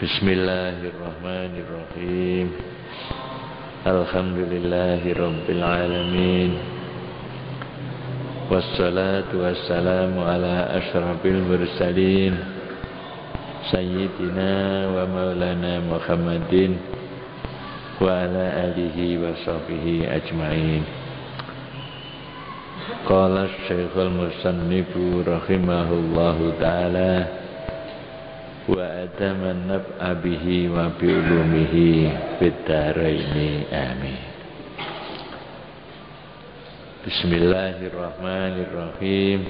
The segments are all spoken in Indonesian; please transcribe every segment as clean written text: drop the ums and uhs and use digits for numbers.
Bismillahirrahmanirrahim. Alhamdulillahi rabbil alamin. Wassalatu wassalamu ala asyrafil mursalin Sayyidina wa maulana Muhammadin wa ala alihi wa sahbihi ajma'in. Qala Syekhul Musannifu rahimahullahu ta'ala wa ataman naf'a bihi wa bi'ulumihi fid-dharaini amin. Bismillahirrahmanirrahim.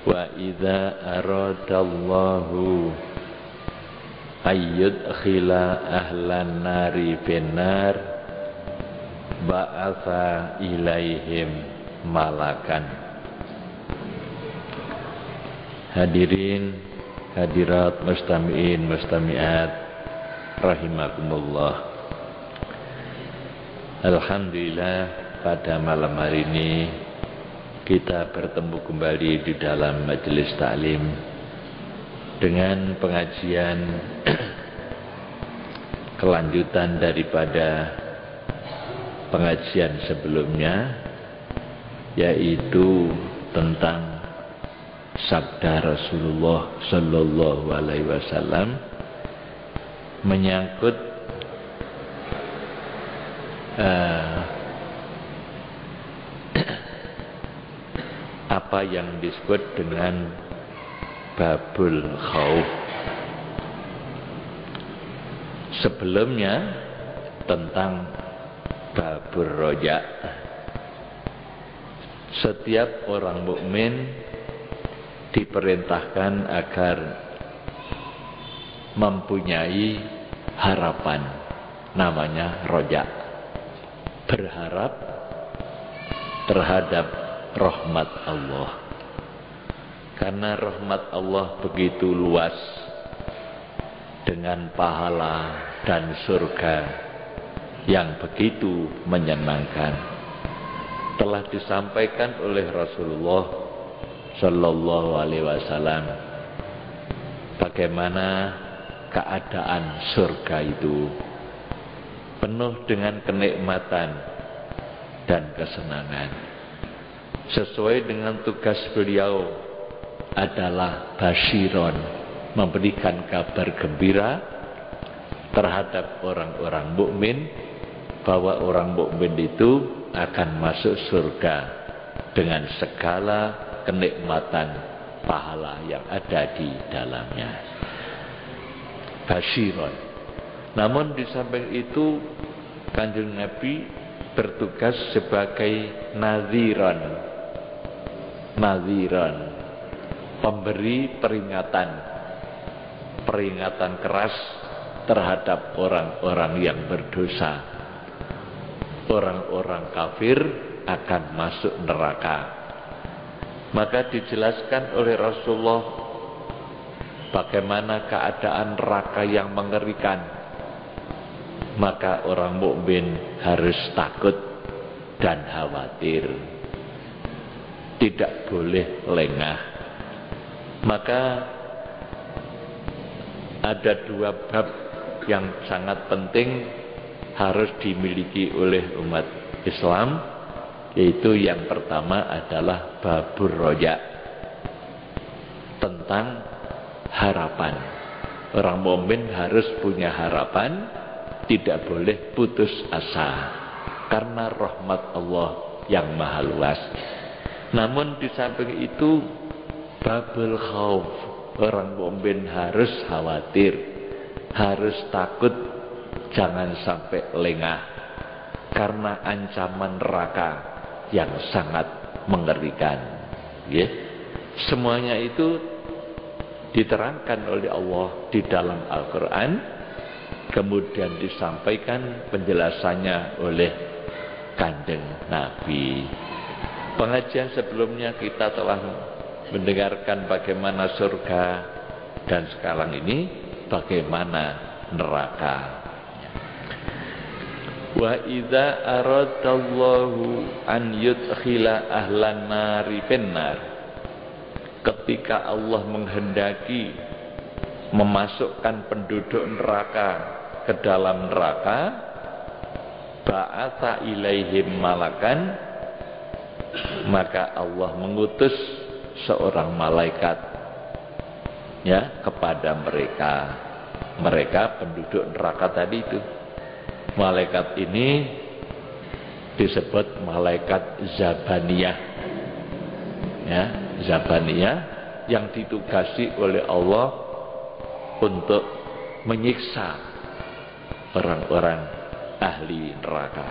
Wa idza aradallahu ayyudkhila ahlan nari finnar ba'atha ilaihim malakan. Hadirin hadirat mustami'in mustami'at rahimakumullah. Alhamdulillah pada malam hari ini kita bertemu kembali di dalam majelis taklim dengan pengajian kelanjutan daripada pengajian sebelumnya, yaitu tentang sabda Rasulullah sallallahu alaihi wasallam menyangkut apa yang disebut dengan babul khauf. Sebelumnya tentang babur roja. Setiap orang mukmin diperintahkan agar mempunyai harapan, namanya roja, berharap terhadap rahmat Allah, karena rahmat Allah begitu luas dengan pahala dan surga yang begitu menyenangkan. Telah disampaikan oleh Rasulullah sallallahu alaihi wasallam bagaimana keadaan surga itu penuh dengan kenikmatan dan kesenangan. Sesuai dengan tugas beliau adalah basyiron, memberikan kabar gembira terhadap orang-orang mukmin bahwa orang mukmin itu akan masuk surga dengan segala kenikmatan pahala yang ada di dalamnya. Basyiron. Namun di samping itu Kanjeng Nabi bertugas sebagai nadhiran, pemberi peringatan keras terhadap orang-orang yang berdosa. Orang-orang kafir akan masuk neraka. Maka dijelaskan oleh Rasulullah bagaimana keadaan neraka yang mengerikan. Maka orang mukmin harus takut dan khawatir, tidak boleh lengah. Maka ada dua bab yang sangat penting harus dimiliki oleh umat Islam, yaitu yang pertama adalah babur roja, tentang harapan. Orang mukmin harus punya harapan, tidak boleh putus asa karena rahmat Allah yang maha luas. Namun di samping itu babul khauf, orang mukmin harus khawatir, harus takut, jangan sampai lengah karena ancaman neraka yang sangat mengerikan. Ya. Semuanya itu diterangkan oleh Allah di dalam Al-Quran, kemudian disampaikan penjelasannya oleh Kanjeng Nabi. Pengajian sebelumnya kita telah mendengarkan bagaimana surga, dan sekarang ini bagaimana neraka. Wa idza aradallahu an yudkhila ahlan nari finnar, ketika Allah menghendaki memasukkan penduduk neraka ke dalam neraka, ba'atha ilaihim malakan, maka Allah mengutus seorang malaikat ya kepada mereka penduduk neraka tadi itu. Malaikat ini disebut malaikat Zabaniyah ya, Zabaniyah yang ditugasi oleh Allah untuk menyiksa orang-orang ahli neraka.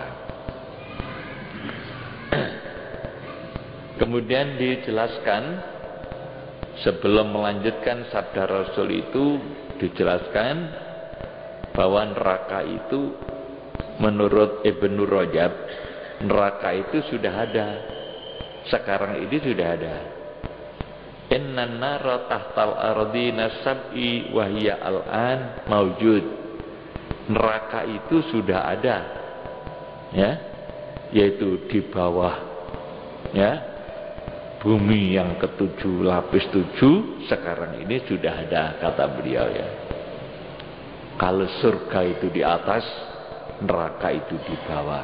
Kemudian dijelaskan, sebelum melanjutkan sabda Rasul itu dijelaskan bahwa neraka itu menurut Ibnu Rajab, neraka itu sudah ada. Sekarang ini sudah ada. Inna nara tahtal ardina sab'i wa hiya al'an maujud. Neraka itu sudah ada. Ya, yaitu di bawah ya bumi yang ketujuh, lapis 7, sekarang ini sudah ada, kata beliau ya. Kalau surga itu di atas, neraka itu di bawah.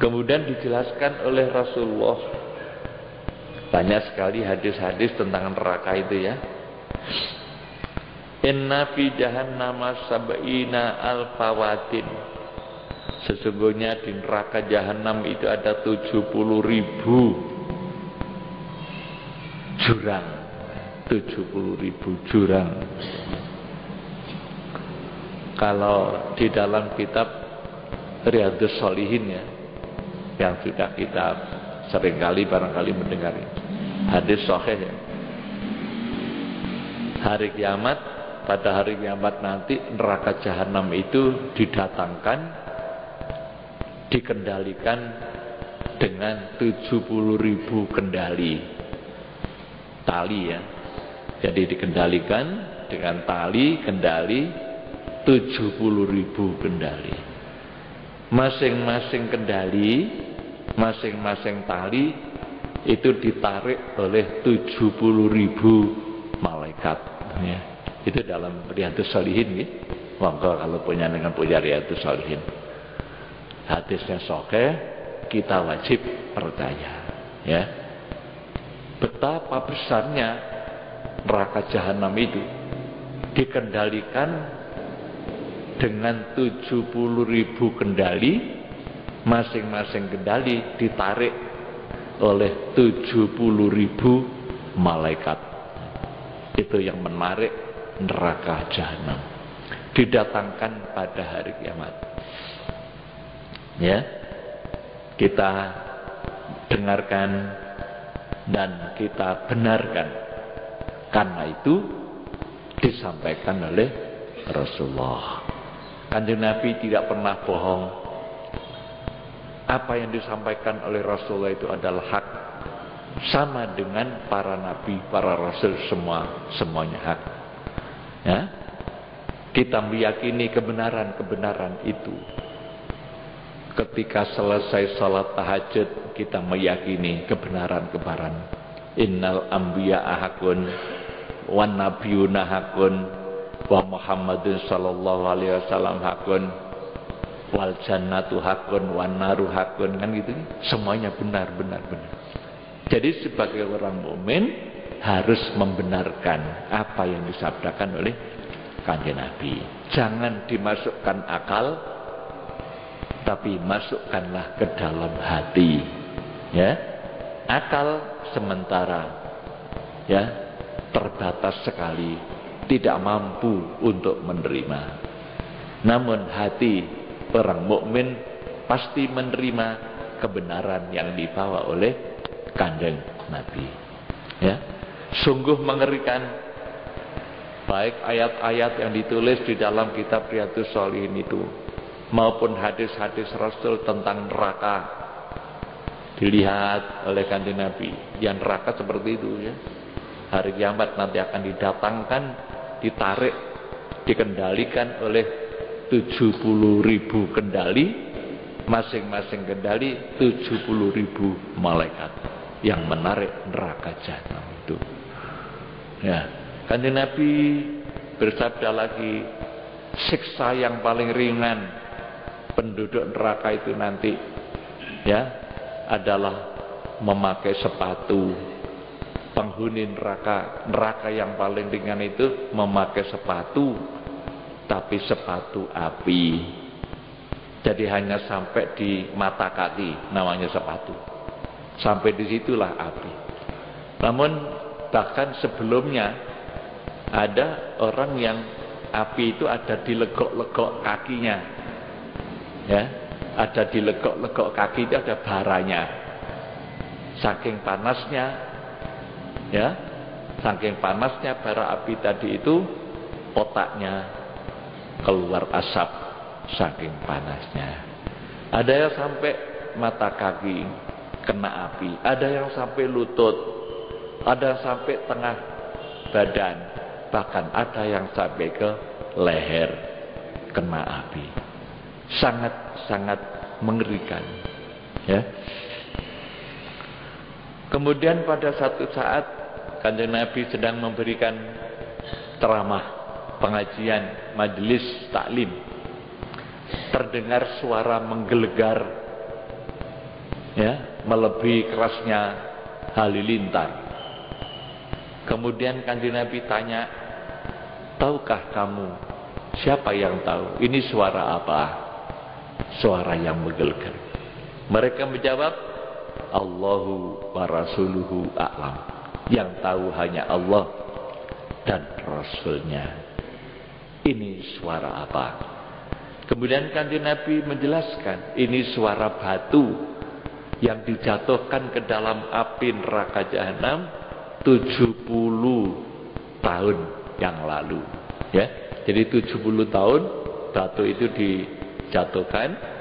Kemudian dijelaskan oleh Rasulullah, banyak sekali hadis-hadis tentang neraka itu ya. Inna fi jahannama sab'ina alfawatin. Sesungguhnya di neraka jahanam itu ada 70.000 jurang. 70.000 jurang. Kalau di dalam kitab Riyadhus Shalihin ya, yang sudah kita seringkali barangkali mendengar hadis sahih ya. Hari kiamat, pada hari kiamat nanti neraka jahanam itu didatangkan, dikendalikan dengan 70.000 kendali tali ya. Jadi dikendalikan dengan tali kendali 70.000 kendali. Masing-masing kendali, masing-masing tali itu ditarik oleh 70.000 malaikat ya. Itu dalam Riyadhus Shalihin ya. Monggo kalau punya Riyadhus Shalihin. Hadisnya sahih, kita wajib percaya ya. Betapa besarnya neraka jahanam itu dikendalikan dengan 70.000 kendali, masing-masing kendali ditarik oleh 70.000 malaikat. Itu yang menarik neraka jahanam, didatangkan pada hari kiamat. Ya, kita dengarkan dan kita benarkan, karena itu disampaikan oleh Rasulullah. Kanjeng Nabi tidak pernah bohong. Apa yang disampaikan oleh Rasulullah itu adalah hak, sama dengan para nabi, para rasul, semuanya hak. Ya, kita meyakini kebenaran itu. Ketika selesai salat tahajud, kita meyakini kebenaran. Innal anbiya'a hakun wan nabiyuna hakun wa Muhammadun sallallahu alaihi wasallam hakun wal jannatu hakun wan naru hakun, kan gitu. Semuanya benar. Jadi sebagai orang mukmin harus membenarkan apa yang disabdakan oleh Kanjeng Nabi. Jangan dimasukkan akal, tapi masukkanlah ke dalam hati ya. Akal sementara ya, terbatas sekali, tidak mampu untuk menerima. Namun hati orang mukmin pasti menerima kebenaran yang dibawa oleh Kanjeng Nabi ya. Sungguh mengerikan, baik ayat-ayat yang ditulis di dalam kitab Riyadhus Shalihin itu maupun hadis-hadis Rasul tentang neraka. Dilihat oleh Kanjeng Nabi, yang neraka seperti itu ya. Hari kiamat nanti akan didatangkan, ditarik, dikendalikan oleh 70.000 kendali, masing-masing kendali 70.000 malaikat yang menarik neraka jahanam itu. Ya, Kanjeng Nabi bersabda lagi, siksa yang paling ringan penduduk neraka itu nanti ya adalah memakai sepatu. Penghuni neraka yang paling ringan itu memakai sepatu, tapi sepatu api. Jadi hanya sampai di mata kaki namanya sepatu. Sampai disitulah api. Namun bahkan sebelumnya ada orang yang api itu ada di legok-legok kakinya. Ya, ada di legok-legok kaki itu ada baranya. Saking panasnya, ya, saking panasnya bara api tadi itu otaknya keluar asap saking panasnya. Ada yang sampai mata kaki kena api, ada yang sampai lutut, ada yang sampai tengah badan, bahkan ada yang sampai ke leher kena api. Sangat-sangat mengerikan, ya. Kemudian pada satu saat Kanjeng Nabi sedang memberikan ceramah, pengajian, majelis taklim. Terdengar suara menggelegar, ya, melebihi kerasnya halilintar. Kemudian Kanjeng Nabi tanya, tahukah kamu siapa yang tahu ini suara apa? Suara yang menggelegar. Mereka menjawab, Allahu wa rasuluhu a'lam. Yang tahu hanya Allah dan Rasulnya. Ini suara apa? Kemudian Kanjeng Nabi menjelaskan, ini suara batu yang dijatuhkan ke dalam api neraka jahanam 70 tahun yang lalu. Ya, jadi 70 tahun batu itu dijatuhkan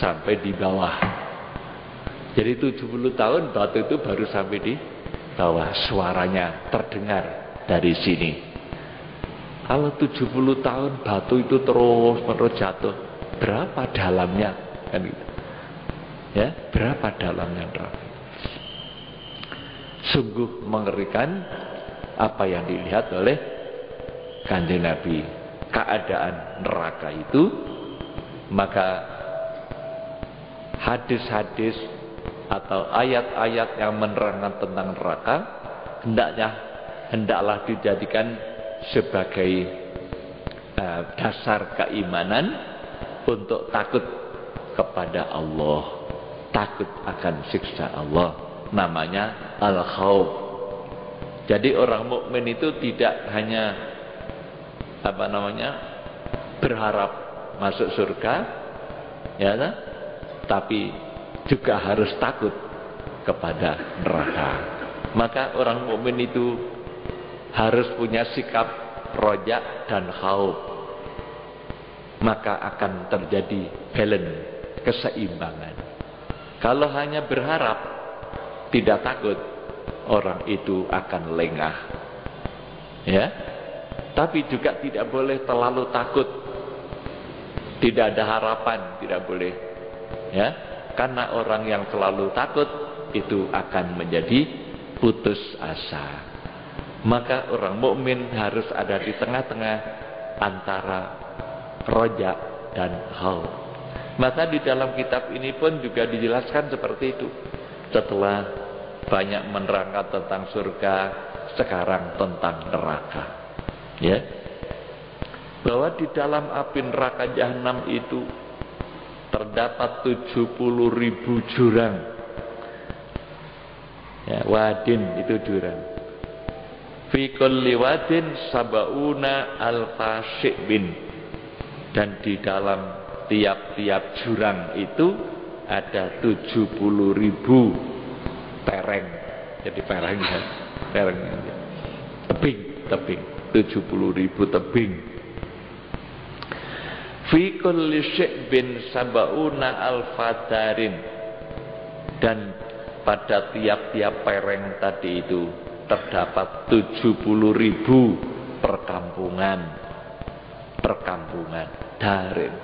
sampai di bawah. Jadi 70 tahun batu itu baru sampai di bawah, suaranya terdengar dari sini. Kalau 70 tahun batu itu terus jatuh, berapa dalamnya? Kan gitu. Ya, berapa dalamnya neraka? Sungguh mengerikan apa yang dilihat oleh Kanjeng Nabi, keadaan neraka itu. Maka hadis-hadis atau ayat-ayat yang menerangkan tentang neraka hendaklah dijadikan sebagai dasar keimanan untuk takut kepada Allah, takut akan siksa Allah. Namanya al-khauf. Jadi orang mukmin itu tidak hanya berharap masuk surga, ya, tapi juga harus takut kepada neraka. Maka orang mukmin itu harus punya sikap roja dan khauf. Maka akan terjadi balance, keseimbangan. Kalau hanya berharap, tidak takut, orang itu akan lengah. Ya. Tapi juga tidak boleh terlalu takut. Tidak ada harapan, tidak boleh. Ya. Karena orang yang selalu takut itu akan menjadi putus asa. Maka orang mukmin harus ada di tengah-tengah antara roja dan khauf. Maka di dalam kitab ini pun juga dijelaskan seperti itu. Setelah banyak menerangkan tentang surga, sekarang tentang neraka. Ya. Bahwa di dalam api neraka jahanam itu terdapat 70.000 jurang. Ya, wadin itu jurang. Fi kulli wadin sab'una alfa syi'bin. Dan di dalam tiap-tiap jurang itu ada 70.000 tereng. Jadi perengnya, tebing, 70.000 tebing. Fi kulli syi'bin sab'una alfa darin. Dan pada tiap-tiap pereng tadi itu terdapat 70.000 perkampungan darin,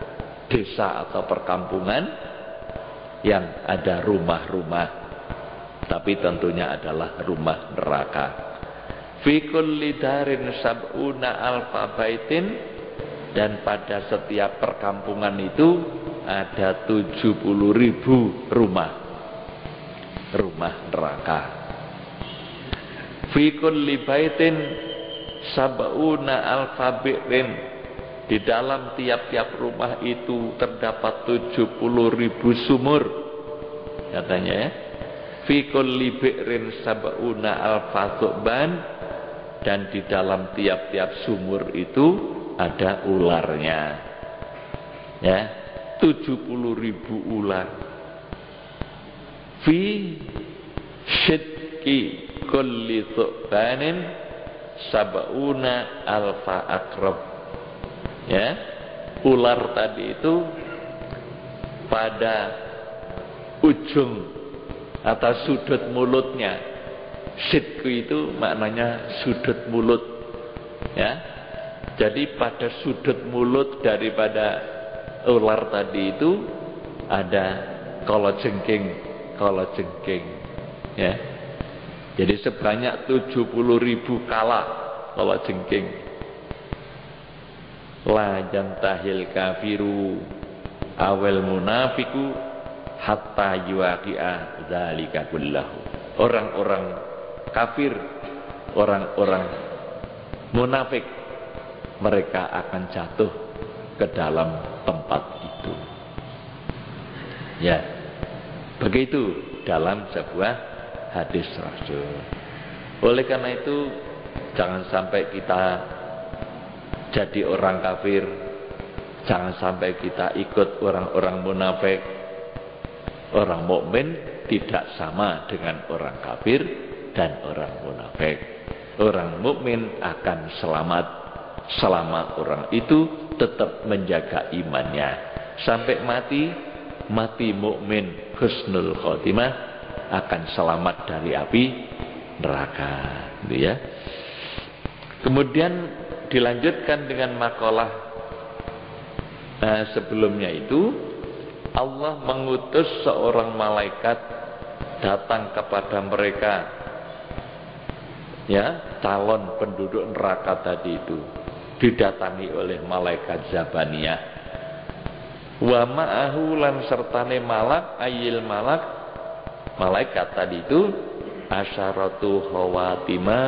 desa atau perkampungan yang ada rumah-rumah, tapi tentunya adalah rumah neraka. Fi kulli darin sab'una alfa baitin, dan pada setiap perkampungan itu ada 70.000 rumah neraka. Fi kulli baitin sab'una alfa bi'rin, di dalam tiap-tiap rumah itu terdapat 70.000 sumur, katanya ya. Fi kulli bi'rin sab'una alfa thu'ban, dan di dalam tiap-tiap sumur itu ada ularnya, ya, 70.000 ular. Fi syidki kulli thu'banin sab'una alfa akrab, ya, ular tadi itu pada ujung atau sudut mulutnya. Sidku itu maknanya sudut mulut, ya. Jadi pada sudut mulut daripada ular tadi itu ada kalajengking, ya. Jadi sebanyak 70.000 kala kalajengking. La yantahil kafiru awal munafiku hatta yuwaqi'a dzalika kullahu. Orang-orang kafir, orang-orang munafik, mereka akan jatuh ke dalam tempat itu. Ya, begitu dalam sebuah hadis Rasul. Oleh karena itu, jangan sampai kita jadi orang kafir, jangan sampai kita ikut orang-orang munafik. Orang mukmin tidak sama dengan orang kafir dan orang munafik. Orang mukmin akan selamat selama orang itu tetap menjaga imannya sampai mati mukmin husnul khotimah, akan selamat dari api neraka, gitu ya. Kemudian dilanjutkan dengan makalah sebelumnya itu, Allah mengutus seorang malaikat datang kepada mereka, ya, calon penduduk neraka tadi itu, didatangi oleh malaikat Zabaniyah. Wa ma'ahu lan sertane malak, ayil malaikat tadi itu asyaratu khawatima,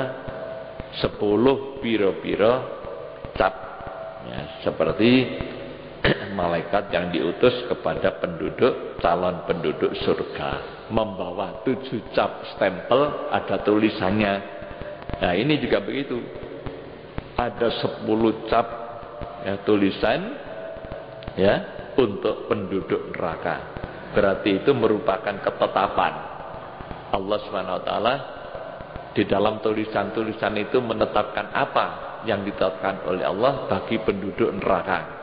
10 piro-piro cap, ya, seperti malaikat yang diutus kepada calon penduduk surga, membawa 7 cap stempel, ada tulisannya. Nah ini juga begitu, ada 10 cap, ya, tulisan, ya, untuk penduduk neraka. Berarti itu merupakan ketetapan Allah SWT. Di dalam tulisan-tulisan itu menetapkan apa yang ditetapkan oleh Allah bagi penduduk neraka.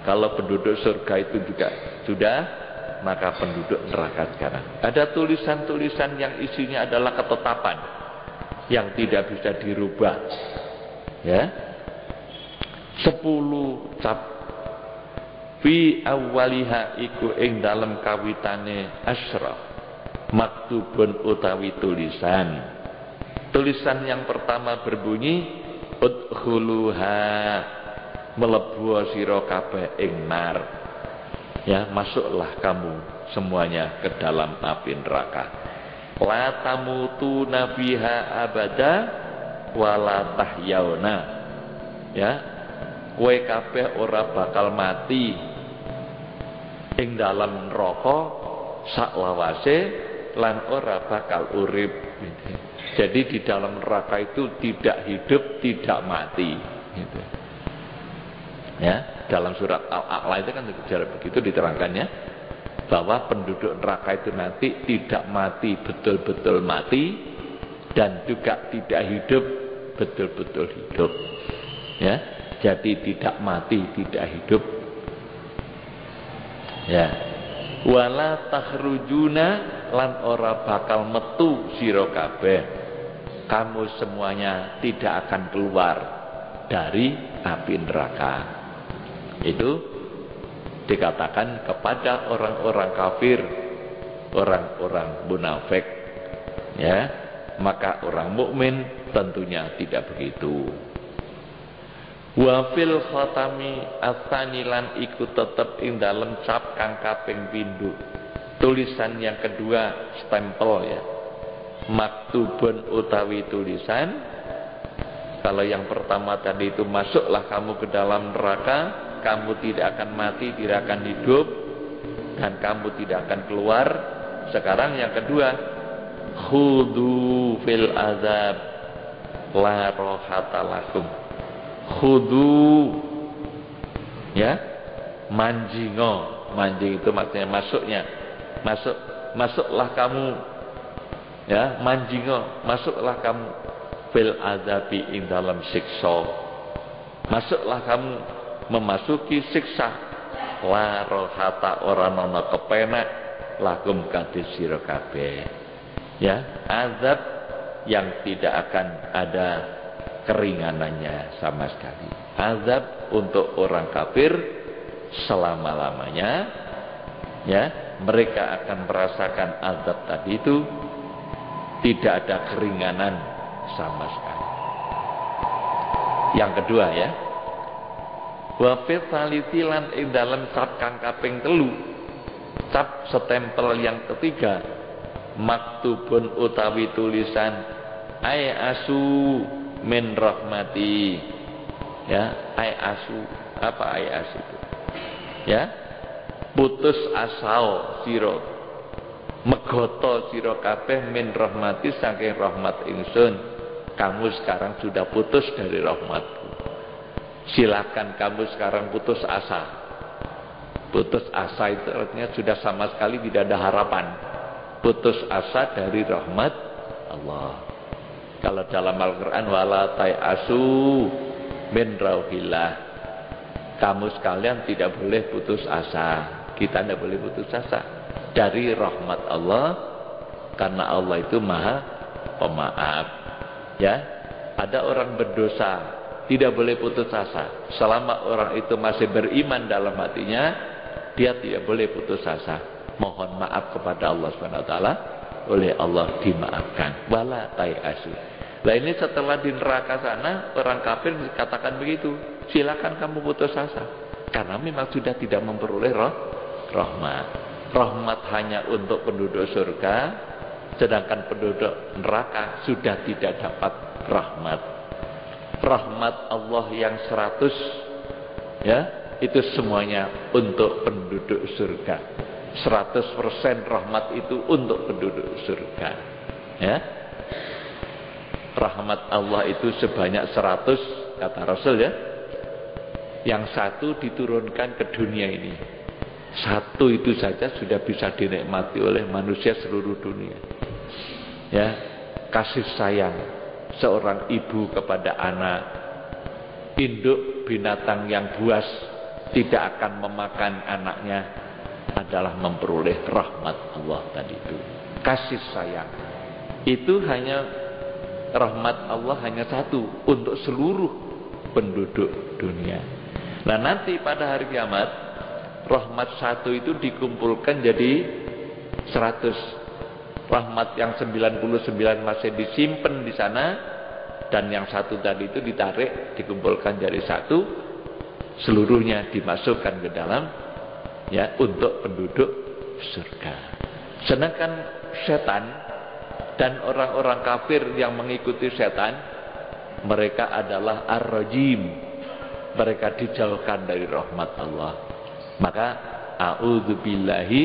Kalau penduduk surga itu juga sudah, maka penduduk neraka sekarang. Ada tulisan-tulisan yang isinya adalah ketetapan yang tidak bisa dirubah, ya. 10 cap. Fi awwaliha iku ing dalam kawitane asyraf maktubun utawi tulisan. Tulisan yang pertama berbunyi udkhuluha, melebu sira kabeh ing nar, ya, masuklah kamu semuanya ke dalam api neraka. La tamutuna fiha abada wala tahyauna, ya, kowe kabeh ora bakal mati ing dalam neraka saklawase lan ora bakal urip. Jadi di dalam neraka itu tidak hidup, tidak mati, gitu. Ya, dalam surat Al-A'la itu kan begitu diterangkannya, bahwa penduduk neraka itu nanti tidak mati betul-betul mati, dan juga tidak hidup betul-betul hidup, ya. Jadi tidak mati, tidak hidup, ya. Wala takhrujuna lan ora bakal metu sira kabeh, kamu semuanya tidak akan keluar dari api neraka. Itu dikatakan kepada orang-orang kafir, orang-orang munafik, ya. Maka orang mukmin tentunya tidak begitu. Wa fil khatami asanilan iku tetep ing dalem cap kang kaping pindho. Tulisan yang kedua, stempel ya. Maktubun utawi tulisan. Kalau yang pertama tadi itu masuklah kamu ke dalam neraka, kamu tidak akan mati, tidak akan hidup, dan kamu tidak akan keluar. Sekarang yang kedua, khudu fil azab la rohata lakum. Khudu ya, manjingo. Manjing itu maksudnya masuklah kamu ya, manjingo, masuklah kamu fil azabi ing dalam siksa. Masuklah kamu memasuki siksa. La rohata orang ana kepenak lakum kadis sira kabeh. Ya, azab yang tidak akan ada keringanannya sama sekali. Azab untuk orang kafir selama-lamanya. Ya, mereka akan merasakan azab tadi itu, tidak ada keringanan sama sekali. Yang kedua ya, wa fi salisilan ing dalem cap kang kaping 3, cap stempel yang ketiga, maktubun utawi tulisan ay asu min rahmati. Ya, ay asu, apa ay asu itu? Ya, putus asal sira, megoto sira kabeh min rahmati saking rahmat ingsun. Kamu sekarang sudah putus dari rahmatku. Silakan kamu sekarang putus asa. Putus asa itu artinya sudah sama sekali tidak ada harapan. Putus asa dari rahmat Allah. Kalau dalam Al-Quran, wala ta'asu min rauhillah. Kamu sekalian tidak boleh putus asa. Kita tidak boleh putus asa dari rahmat Allah, karena Allah itu maha pemaaf. Ya, ada orang berdosa tidak boleh putus asa. Selama orang itu masih beriman dalam hatinya, dia tidak boleh putus asa. Mohon maaf kepada Allah SWT, oleh Allah dimaafkan. Wala ta'asu. Nah ini setelah di neraka sana, orang kafir katakan begitu, silakan kamu putus asa, karena memang sudah tidak memperoleh rahmat. Rahmat hanya untuk penduduk surga, sedangkan penduduk neraka sudah tidak dapat rahmat. Rahmat Allah yang 100 ya, itu semuanya untuk penduduk surga. 100% rahmat itu untuk penduduk surga. Ya, rahmat Allah itu sebanyak 100 kata Rasul ya. Yang satu diturunkan ke dunia ini. Satu itu saja sudah bisa dinikmati oleh manusia seluruh dunia. Ya, kasih sayang seorang ibu kepada anak, induk binatang yang buas tidak akan memakan anaknya, adalah memperoleh rahmat Allah tadi itu. Kasih sayang itu hanya rahmat Allah hanya satu untuk seluruh penduduk dunia. Nah nanti pada hari kiamat, rahmat satu itu dikumpulkan jadi 100. Rahmat yang 99 masih disimpan di sana, dan yang satu tadi itu ditarik, dikumpulkan jadi satu, seluruhnya dimasukkan ke dalam ya untuk penduduk surga. Sedangkan setan dan orang-orang kafir yang mengikuti setan, mereka adalah ar-rajim. Mereka dijauhkan dari rahmat Allah. Maka a'udzubillahi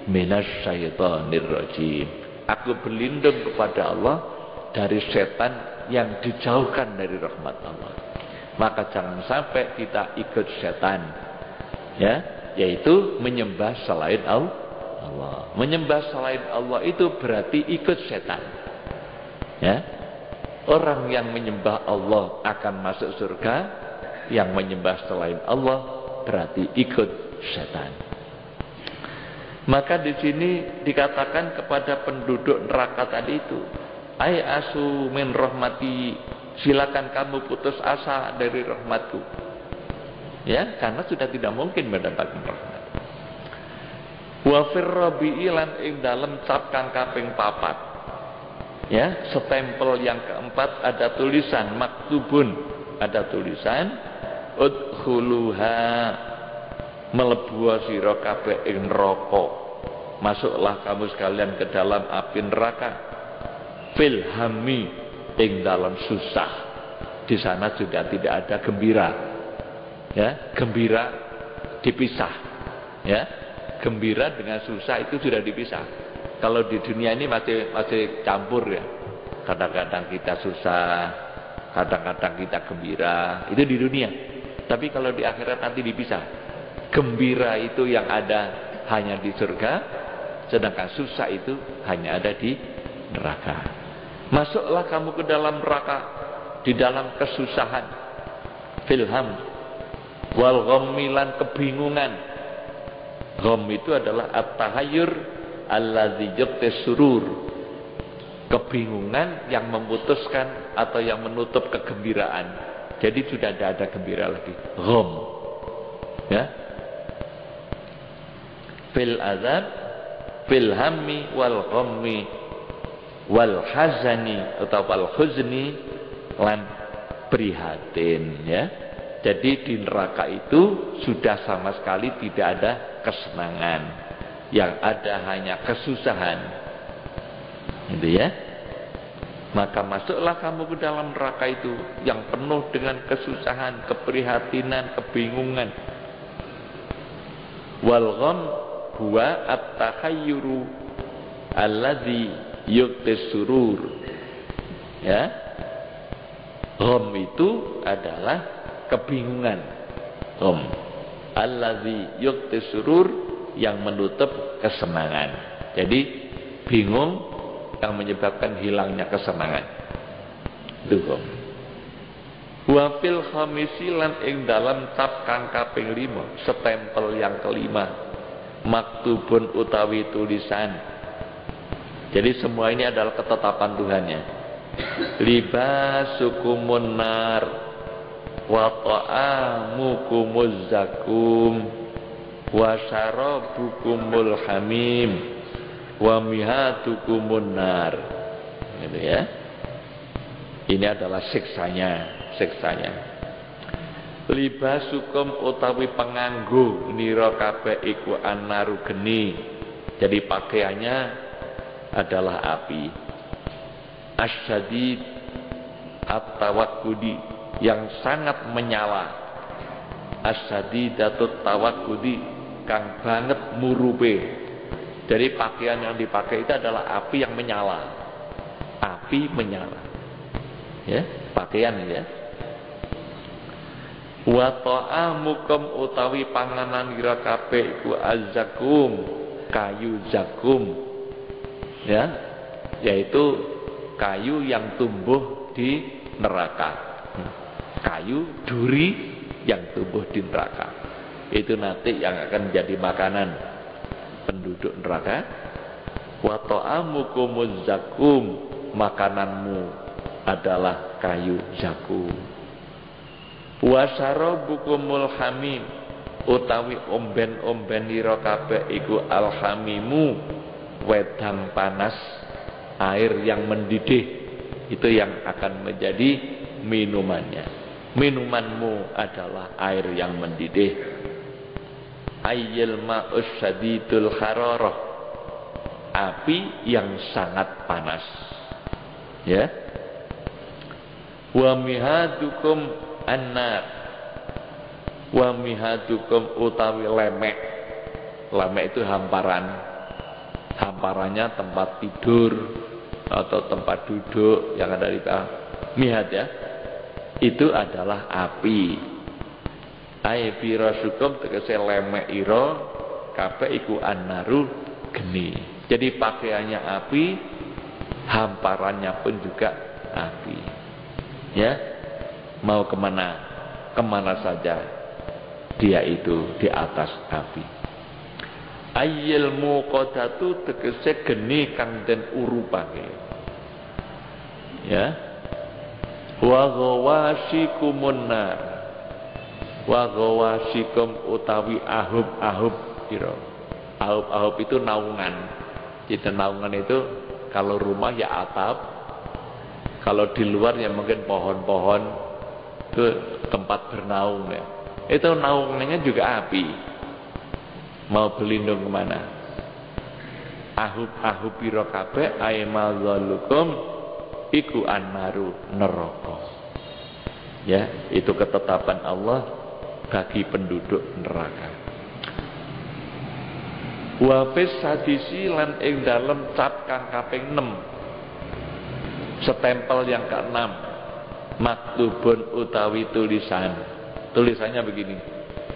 minasyaitonir rajim. Aku berlindung kepada Allah dari setan yang dijauhkan dari rahmat Allah. Maka jangan sampai kita ikut setan, ya, yaitu menyembah selain Allah. Menyembah selain Allah itu berarti ikut setan. Ya, orang yang menyembah Allah akan masuk surga. Yang menyembah selain Allah berarti ikut setan. Maka di sini dikatakan kepada penduduk neraka tadi itu, ai asu min rahmati, silakan kamu putus asa dari rahmatku. Ya, karena sudah tidak mungkin mendapatkan rahmat. Wa fir rabi'i lan ing dalem cap kang kaping 4. Ya, stempel yang keempat ada tulisan maktubun, ada tulisan udkhuluha, mlebu sira kabeh ing neraka, masuklah kamu sekalian ke dalam api neraka, fil hammi, ing dalam susah. Di sana sudah tidak ada gembira, ya, gembira dipisah, ya, gembira dengan susah itu sudah dipisah. Kalau di dunia ini masih campur ya. Kadang-kadang kita susah, kadang-kadang kita gembira. Itu di dunia. Tapi kalau di akhirat nanti dipisah. Gembira itu yang ada hanya di surga, sedangkan susah itu hanya ada di neraka. Masuklah kamu ke dalam neraka, di dalam kesusahan, filham, wal ghammilan, kebingungan. Gham itu adalah at-tahayyur alladzi yaqtis surur, kebingungan yang memutuskan atau yang menutup kegembiraan. Jadi sudah tidak ada gembira lagi. Gham, ya. Fil azab, fil hammi wal ghammi wal hazani atau wal huzni, lan prihatin, ya. Jadi di neraka itu sudah sama sekali tidak ada kesenangan. Yang ada hanya kesusahan, gitu ya. Maka masuklah kamu ke dalam neraka itu yang penuh dengan kesusahan, keprihatinan, kebingungan. Wal gham huwa at-takhayyuru alladzi yuqtis surur, ya. Gham itu adalah kebingungan. Gham alladzi yuqtis surur, yang menutup kesenangan. Jadi bingung yang menyebabkan hilangnya kesenangan. Itu. Wa fil khamisi lan ing dalam tab kang kaping 5, stempel yang kelima, maktubun utawi tulisan. Jadi semua ini adalah ketetapan Tuhannya. Libasukumun nar wa ta'amukumuz zakum wa syarabukumul hamim wa mihatukumun nar. Gitu ya. Ini adalah siksanya. Libasukum utawi penganggo nira kabeh iku annaru geni. Jadi pakaiannya adalah api. Asyadid at-tawakkudi, yang sangat menyala. Asyadidatut tawakkudi, kang banget murupe. Dari pakaian yang dipakai itu adalah api yang menyala. Api menyala. Ya, pakaian ya. Wa ta'amukum utawi panganan ira kabeh iku azzakum, kayu zakum. Ya, yaitu kayu yang tumbuh di neraka. Kayu duri yang tumbuh di neraka. Itu nanti yang akan menjadi makanan penduduk neraka. Wa ta'amukumuz zakum, makananmu adalah kayu zakum. Wa syarabukumul hamim, utawi omben-omben ira kabeh iku alhamimu, wedang panas, air yang mendidih. Itu yang akan menjadi minumannya. Minumanmu adalah air yang mendidih. Ayyil ma'us syadidul hararah, api yang sangat panas, ya. Wa mihadukum annar, wa mihadukum utawi lemek. Lemek itu hamparan. Hamparannya tempat tidur atau tempat duduk yang ada di mihad, ya. Itu adalah api. Ai firasukum tegese lemek ira kabeh iku annaru geni. Jadi pakaiannya api, hamparannya pun juga api. Ya, mau kemana? Kemana saja dia itu di atas api. Ayyil muqadatu tegese geni kang den urupake. Ya. Wa ghawasikumun nar, wa ghawasikum utawi ahub-ahub kira. Ahub-ahub itu naungan. Jadi naungan itu kalau rumah ya atap, Kalau di luar ya mungkin pohon-pohon itu tempat bernaung ya. Itu naungnya juga api. Mau berlindung kemana? Ahub piro kabeh aimal zalukum iku annaru neraka. Ya, itu ketetapan Allah bagi penduduk neraka. Wa fis hadisi lan ing dalem cap kang kaping 6. Setempel yang ke-6. Maktubun utawi tulisan. Tulisannya begini.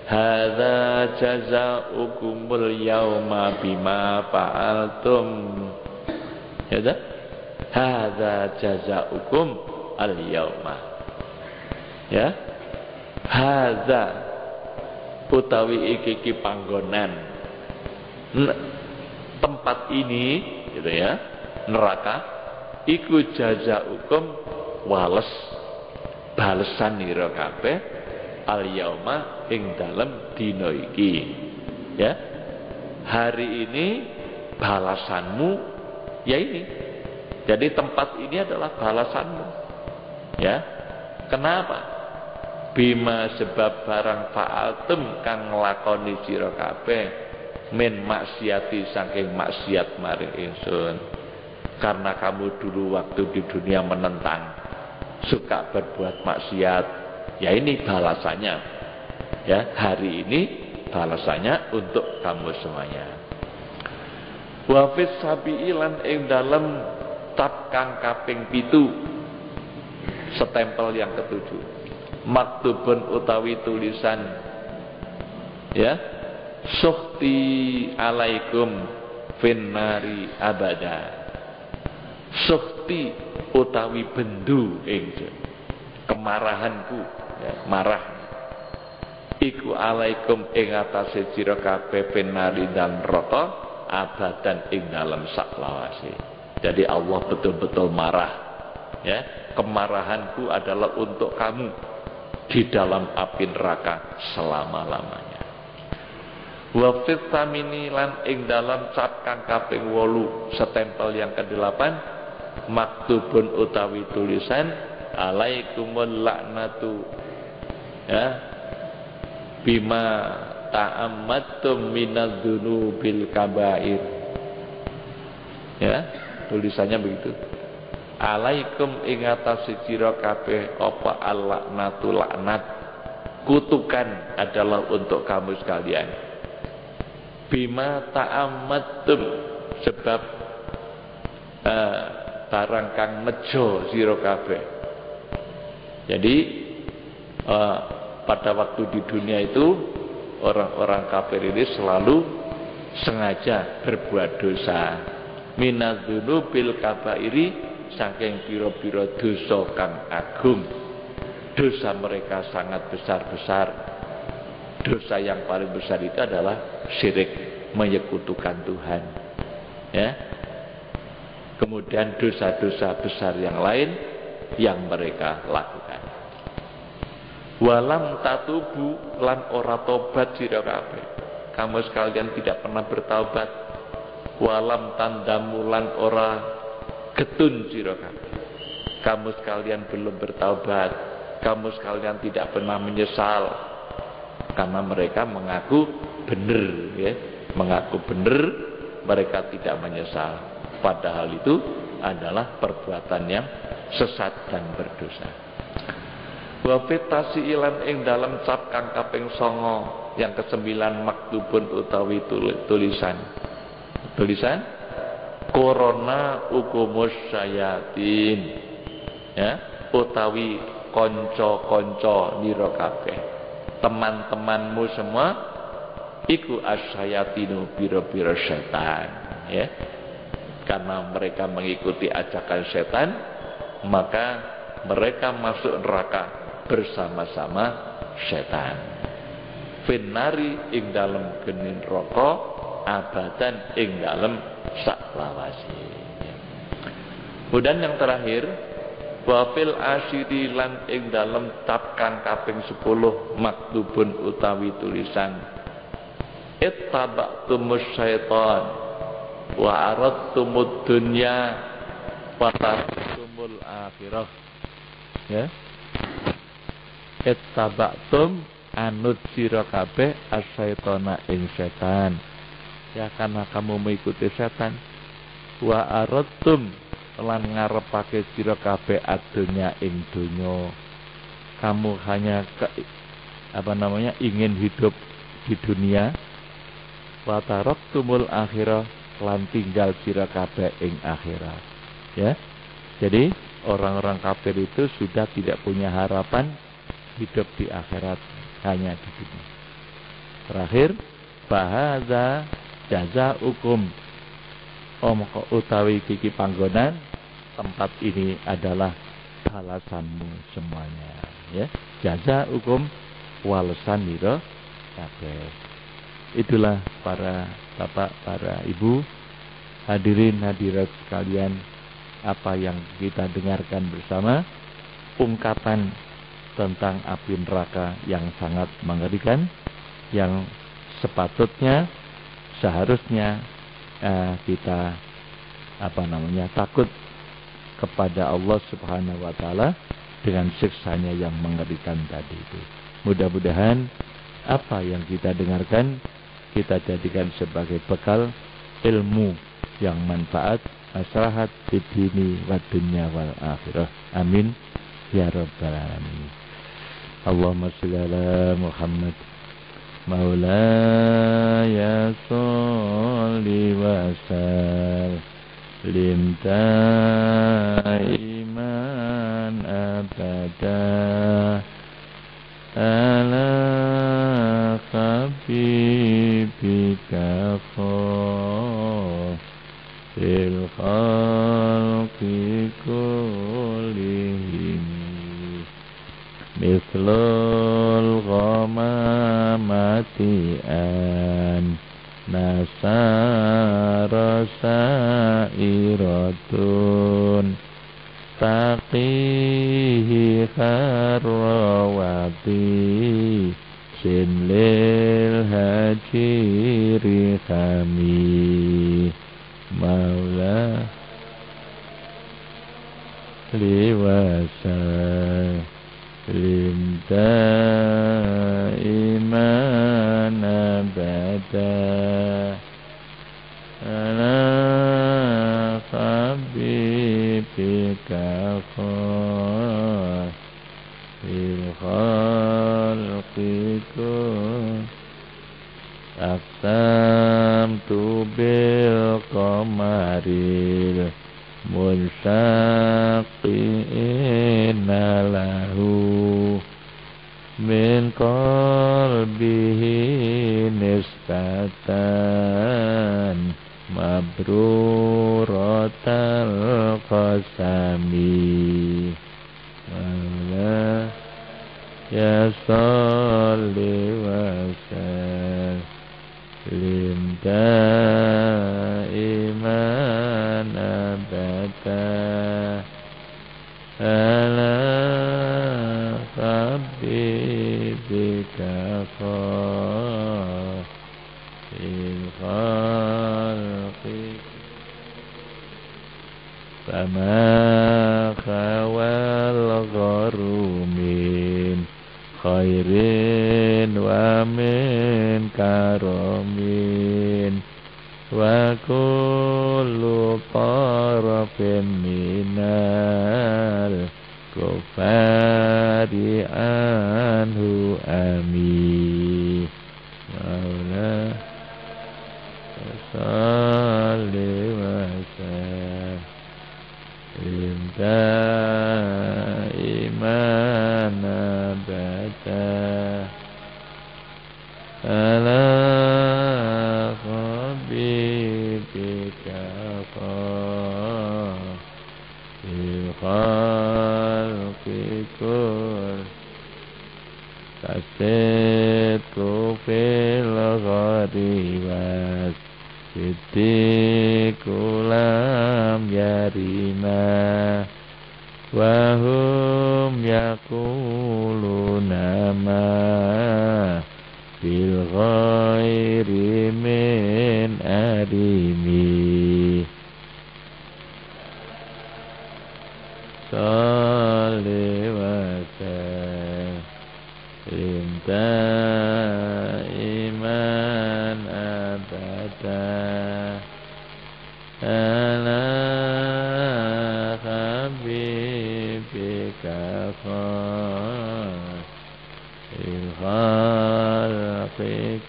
Hadza jazaa'ukumul yauma bima fa'altum. Ya dah? Hadza jazaa'ukum al yauma. Ya. Hadza utawi iki panggonan. Tempat ini gitu ya, neraka iku jazaa'ukum wales balesan ira kabeh al yauma ing dalem dina iki. Ya. Hari ini balasanmu ya ini. Jadi tempat ini adalah balasanmu. Ya. Kenapa? Bima sebab barang fa'altum kang nglakoni sira kabeh min maksiati saking maksiat maring ingsun. Karena kamu dulu waktu di dunia menentang, suka berbuat maksiat, ya ini balasannya. Ya, hari ini balasannya untuk kamu semuanya. Wa fis sabi'i lan ing dalem tab kang kaping 7, setempel yang ke-7. Maktubun utawi tulisan, ya, sukhti alaikum finnari abada. Sukhti utawi bendu ingsun, kemarahanku, ya, marah iku alaikum ing atase sira kabeh finnari dan neraka abadan ing dalem saklawase. Jadi Allah betul-betul marah, ya, kemarahanku adalah untuk kamu di dalam api neraka selama-lamanya. Wa fit tamini lan ing dalam cap kang kaping 8, setempel yang ke-8, maktubun utawi tulisan alaikumul laknatu, ya, bima ta'ammattum minadz-dzunubil kabair. Ya, tulisannya begitu. Alaikum ing atase sira kabeh apa al-laknatu laknat, kutukan adalah untuk kamu sekalian. Bima ta'ammattum sebab barang kang nejo sira kabeh. Jadi pada waktu di dunia itu orang-orang kafir ini selalu sengaja berbuat dosa. Minadzunubil kabairi saking pira-pira dosa kang agung. Dosa mereka sangat besar-besar. Dosa yang paling besar itu adalah syirik, menyekutukan Tuhan. Ya. Kemudian dosa-dosa besar yang lain yang mereka lakukan. Walam tatubu lan ora tobat sira kabeh. Kamu sekalian tidak pernah bertaubat. Walam tandamu lan ora getun sira kabeh. Kamu sekalian belum bertaubat. Kamu sekalian tidak pernah menyesal. Karena mereka mengaku benar, ya. Mengaku benar, mereka tidak menyesal. Padahal itu adalah perbuatan yang sesat dan berdosa. Wa fitasi ilan ing dalam cap kang kaping 9 yang ke-9 maktubun utawi tulisan. Tulisan korona ukumus sayatin, ya, utawi konco-konco nira kabeh, teman-temanmu semua iku asyayatinu biro-biro setan, ya. Karena mereka mengikuti ajakan setan, maka mereka masuk neraka bersama-sama setan. Finnari ing dalem geni neraka abadan ing dalem saklawase. Kemudian yang terakhir, wafil asyiri lan ing dalem tab kang kaping 10 maktubun utawi tulisan ittaba'tumus syaitan wa aradtumud dunya wa taraktumul akhirah. akhirah. Ya. Ittaba'tum anut sira kabeh asyaitona ing setan. Ya karena kamu mengikuti setan. Wa aradtum lan ngarepake sira kabeh adonya ing donya. Kamu hanya ingin hidup di dunia. Wa taraktumul akhirah lan tinggal sira kabeh ing akhirat. Ya. Jadi orang-orang kafir itu sudah tidak punya harapan hidup di akhirat, hanya di dunia. Terakhir, bahasa jazaukum omko utawi kiki panggonan, tempat ini adalah balasanmu semuanya. Ya, jazaukum walesan nira kabeh. Itulah para bapak, para ibu, hadirin hadirat sekalian, apa yang kita dengarkan bersama, ungkapan tentang api neraka yang sangat mengerikan, yang sepatutnya, seharusnya kita takut kepada Allah Subhanahu wa taala dengan siksanya yang mengerikan tadi itu. Mudah-mudahan apa yang kita dengarkan kita jadikan sebagai bekal ilmu yang manfaat, maslahat di dini wa dunya wal akhirah. Amin ya rabbal alamin. Allahumma shalli ala Muhammad maulaya sholli wa sallim iman abada ala habibika fil khalqi kullihim mithlul ghamamati an nasara sairatun taqihi kharwati sinlil hajiri kami maula liwasa limta iman abada ala habibika fil khalqi aqsamtu bil qamaril munsyaqi'ina lahu min qalbihi nisbatan mabruratal qasami wala ya salli wa sallim daiman abada ala habibika fil khalqi fama khawal gharumin khairin wa min karamin wa kullu tarafin minal kufari anhu amin maula salli wa sallim daiman abada ala habibika fil khalqi kull kasitu fil gharibat siddiqulam yarima wahum yakuluna ma bil ghairi min adimi salli wa sallim daiman abada ala habibika khairil khalqi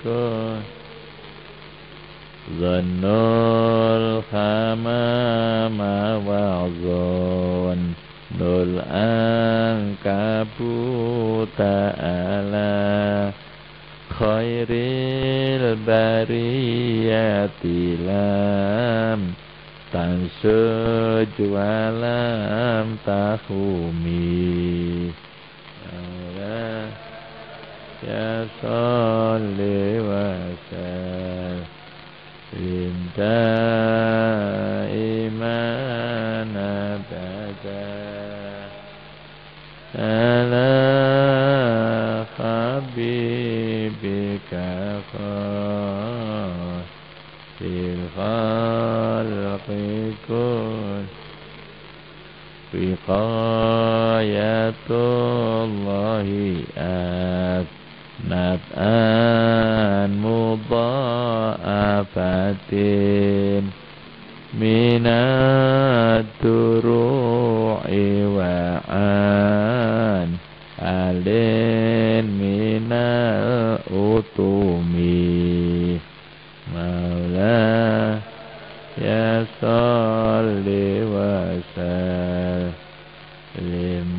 Zannul khamama wa'zun Nul angkabu ta'ala Khairil bariyati lam Tansuj walam tahumi Allah ya salli wa sallim daiman abada ala habibika khairil khalqi kun wiqayatullahi nat'an mudha'afatin minat duru'i wa'an alin minal utumi maula ya salli wa sallim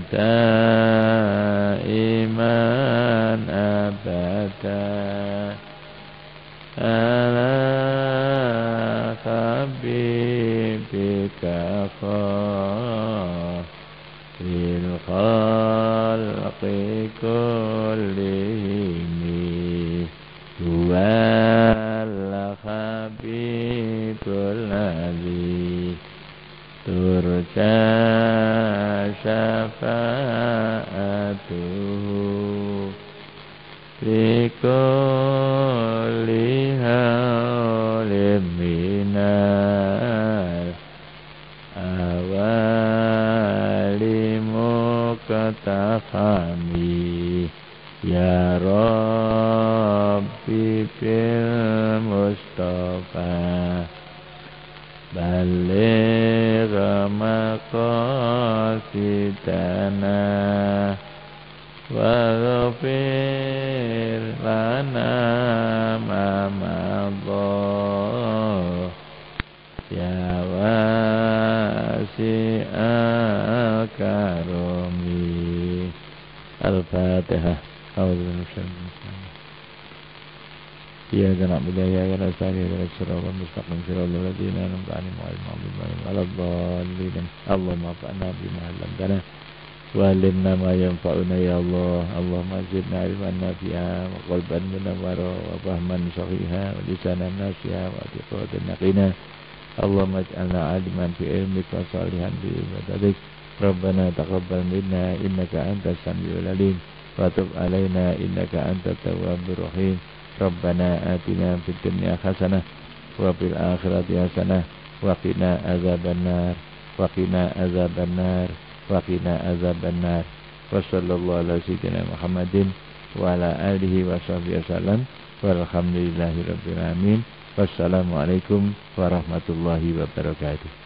daiman abada ala habibika khairil khalqi kullihim huwal habibul ladzi turja syafa'atuhu fi kulli hawlim minal awali muqtafami ya Rabbi bil Mustafa baligh maqasidana waghfir lana ma madha ya wasi'al karami. Al-Fatihah. Iyyaka na'budu wa iyyaka nasta'in ihdinas siratal mustaqim siratal ladzina an'amta 'alaihim ghairil maghdubi 'alaihim waladdallin. Allahumma anfa'na bima 'allamtana wa 'allimna ma yanfa'una ya Allah. Allahumma zidna 'ilman nafi'a wa qalban munawwara wa fahman sahiha wa lisanan nasiha wa i'tiqadan yaqina. Allahumma ij'alna 'aliman fi ilmika wa salihan fi ibadatik. Rabbana taqabbal minna innaka antas samiul 'alim wa tub 'alaina innaka antat tawwabur rahim. Rabbana atina fid dunya hasanah wa fil akhirati hasanah wa qina azabannar wa qina azabannar wa qina azabannar. Wa sallallahu ala sayyidina Muhammadin wa ala alihi wa sahbihi wasallam walhamdulillahi rabbil alamin. Wassalamualaikum warahmatullahi wabarakatuh.